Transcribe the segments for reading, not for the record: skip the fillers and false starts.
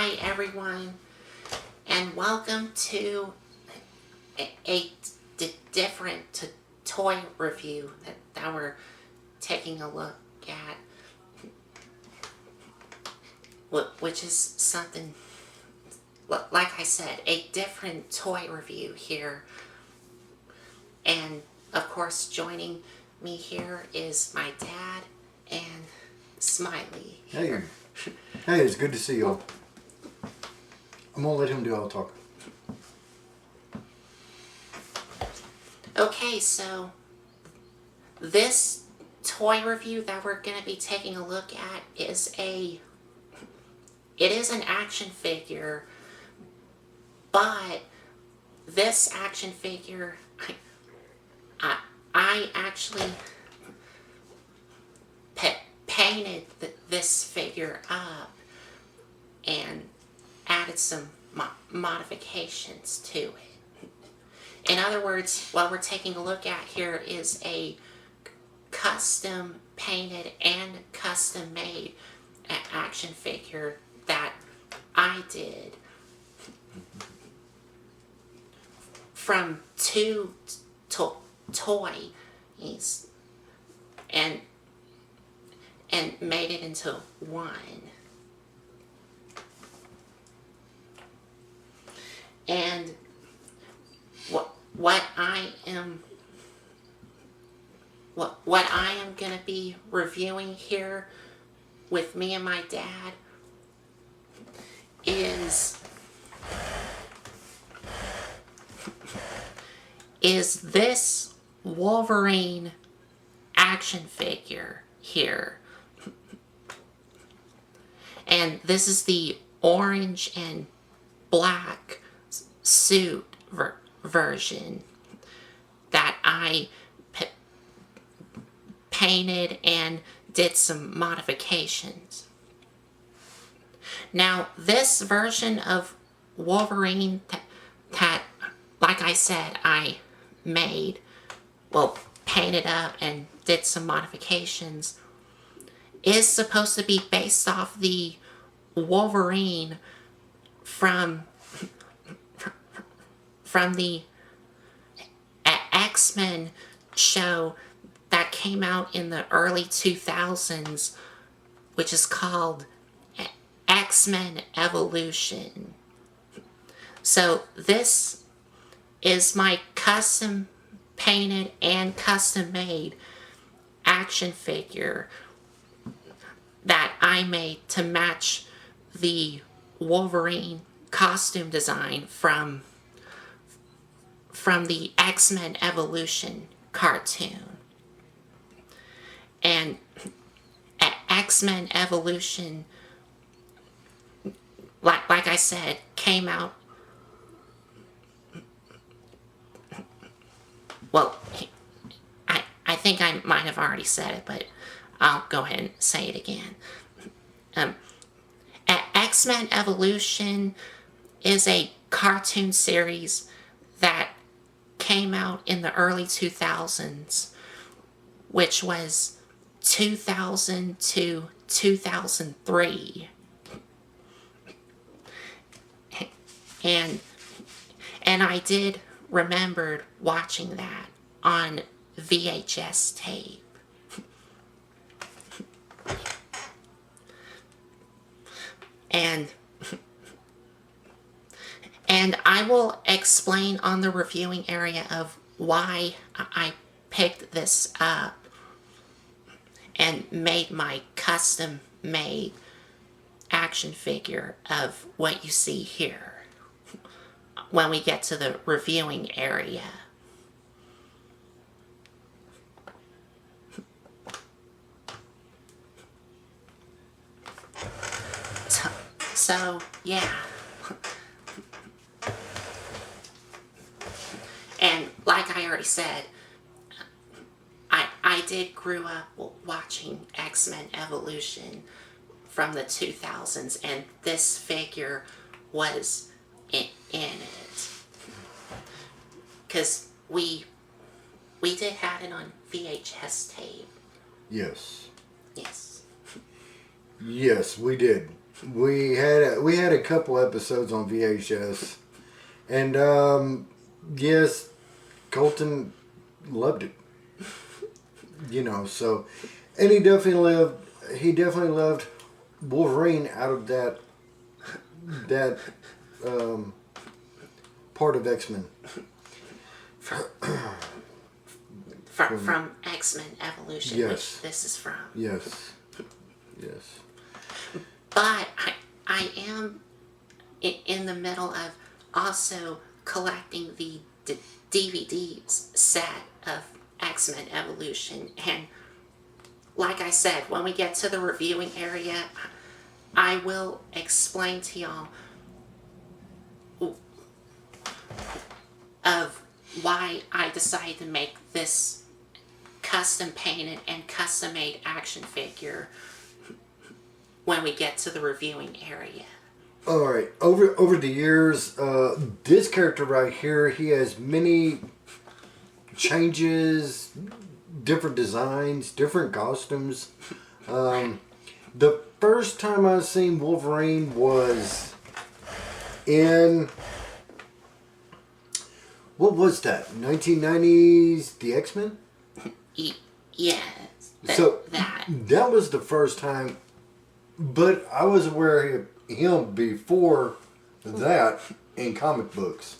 Hi everyone, and welcome to a different toy review that we're taking a look at, which is something, like I said, a different toy review here. And of course, joining me here is my dad and Smiley here. Hey, it's good to see you. I'm gonna let him do all the talking. Okay, so this toy review that we're going to be taking a look at is it is an action figure, but this action figure, I actually painted this figure up and added some modifications to it. In other words, what we're taking a look at here is a custom painted and custom made action figure that I did from two toys and made it into one. And what I am going to be reviewing here with me and my dad is this Wolverine action figure here. And this is the orange and black suit version that I painted and did some modifications. Now, this version of Wolverine that like I said, I made, well, painted up and did some modifications, is supposed to be based off the Wolverine from the X-Men show that came out in the early 2000s, which is called X-Men Evolution. So this is my custom painted and custom made action figure that I made to match the Wolverine costume design from the X-Men Evolution cartoon. And X-Men Evolution, like I said, came out, well, I think I might have already said it, but I'll go ahead and say it again. X-Men Evolution is a cartoon series that came out in the early 2000s, which was 2000 to 2003. And I did remember watching that on VHS tape. And I will explain on the reviewing area of why I picked this up and made my custom made action figure of what you see here when we get to the reviewing area. So, yeah. And like I already said, I did grew up watching X-Men Evolution from the 2000s, and this figure was in it. Because we did have it on VHS tape. Yes. Yes. Yes, we did. We had a couple episodes on VHS, and yes, Colton loved it. So, and he definitely loved Wolverine out of that part of X-Men. From X-Men Evolution, yes. which this is from. Yes. But I am in the middle of also collecting the DVD set of X-Men Evolution. And like I said, when we get to the reviewing area, I will explain to y'all of why I decided to make this custom painted and custom made action figure when we get to the reviewing area. All right. Over the years, this character right here, he has many changes, different designs, different costumes. The first time I seen Wolverine was in, what was that? 1990s, the X-Men? Yes. That was the first time, but I was aware of him before that in comic books.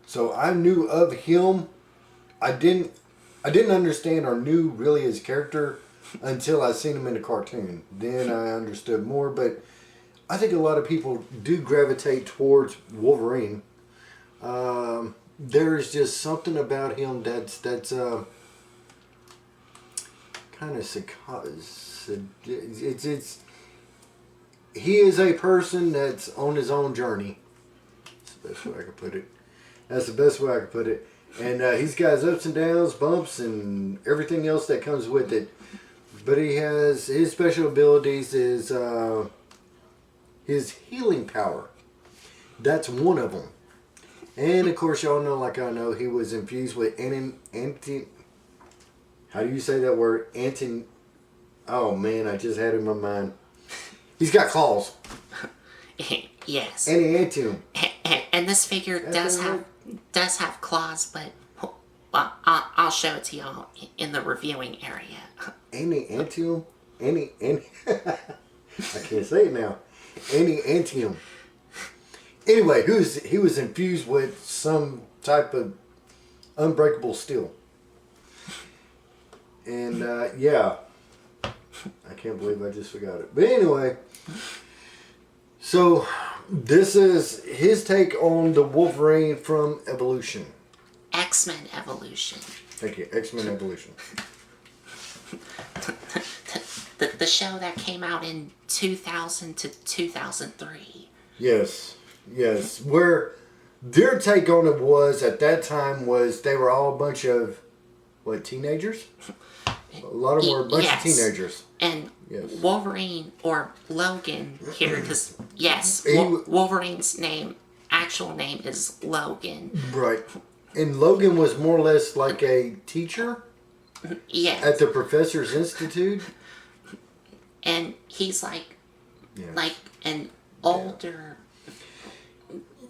So I knew of him. I didn't understand or knew really his character until I seen him in the cartoon. Then I understood more, but I think a lot of people do gravitate towards Wolverine. There's just something about him that's kind of he is a person that's on his own journey. That's the best way I could put it. That's the best way I could put it. And he's got his ups and downs, bumps, and everything else that comes with it. But he has his special abilities is his healing power. That's one of them. And of course, y'all know, like I know, he was infused with how do you say that word? Oh man, I just had it in my mind. He's got claws. Yes. Adamantium. And this figure does have claws, but I'll show it to y'all in the reviewing area. Adamantium. I can't say it now. Adamantium. Anyway, he was infused with some type of unbreakable steel. And yeah, I can't believe I just forgot it. But anyway, so this is his take on the Wolverine from Evolution. X-Men Evolution. Thank you, X-Men Evolution. The show that came out in 2000 to 2003. Yes. Where their take on it was, at that time, was they were all a bunch of, teenagers? A lot of them were a bunch of teenagers. And Wolverine, or Logan here, because Wolverine's actual name is Logan. Right. And Logan was more or less like a teacher? Yes. At the Professor's Institute? And he's like an older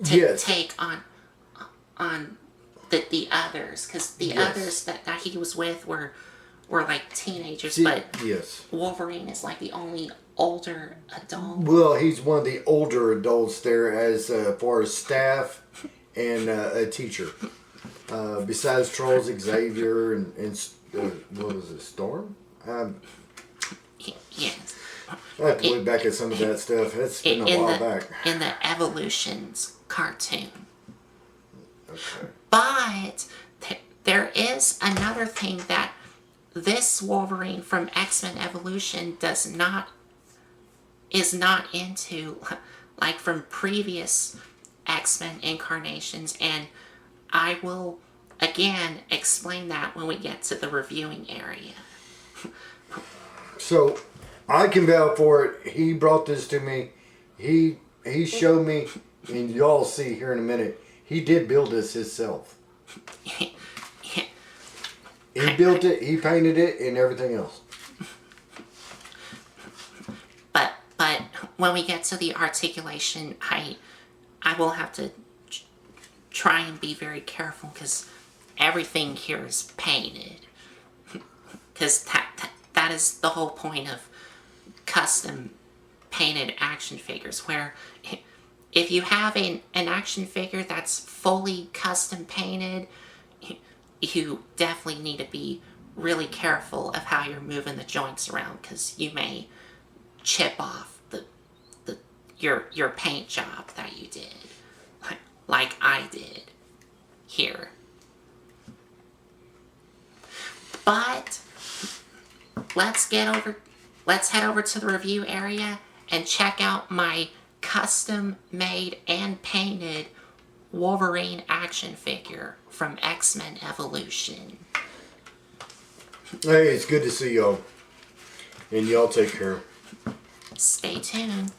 take on the others, because the others that he was with were like teenagers, but Wolverine is like the only older adult. Well, he's one of the older adults there as far as staff and a teacher. Besides Charles Xavier and what was it, Storm? Yes. I have to look back at some of that stuff. It's been a while back. In the Evolutions cartoon. Okay. But there is another thing that this Wolverine from X-Men Evolution is not into, like from previous X-Men incarnations, and I will again explain that when we get to the reviewing area. So I can vouch for it. He brought this to me. He showed me, and y'all see here in a minute. He did build this himself. He built it, he painted it, and everything else. But when we get to the articulation, I will have to try and be very careful because everything here is painted. Because that is the whole point of custom painted action figures, where if you have an action figure that's fully custom painted, you definitely need to be really careful of how you're moving the joints around, because you may chip off your paint job that you did, like I did here. But let's head over to the review area and check out my custom made and painted Wolverine action figure from X-Men Evolution. Hey, it's good to see y'all. And y'all take care. Stay tuned.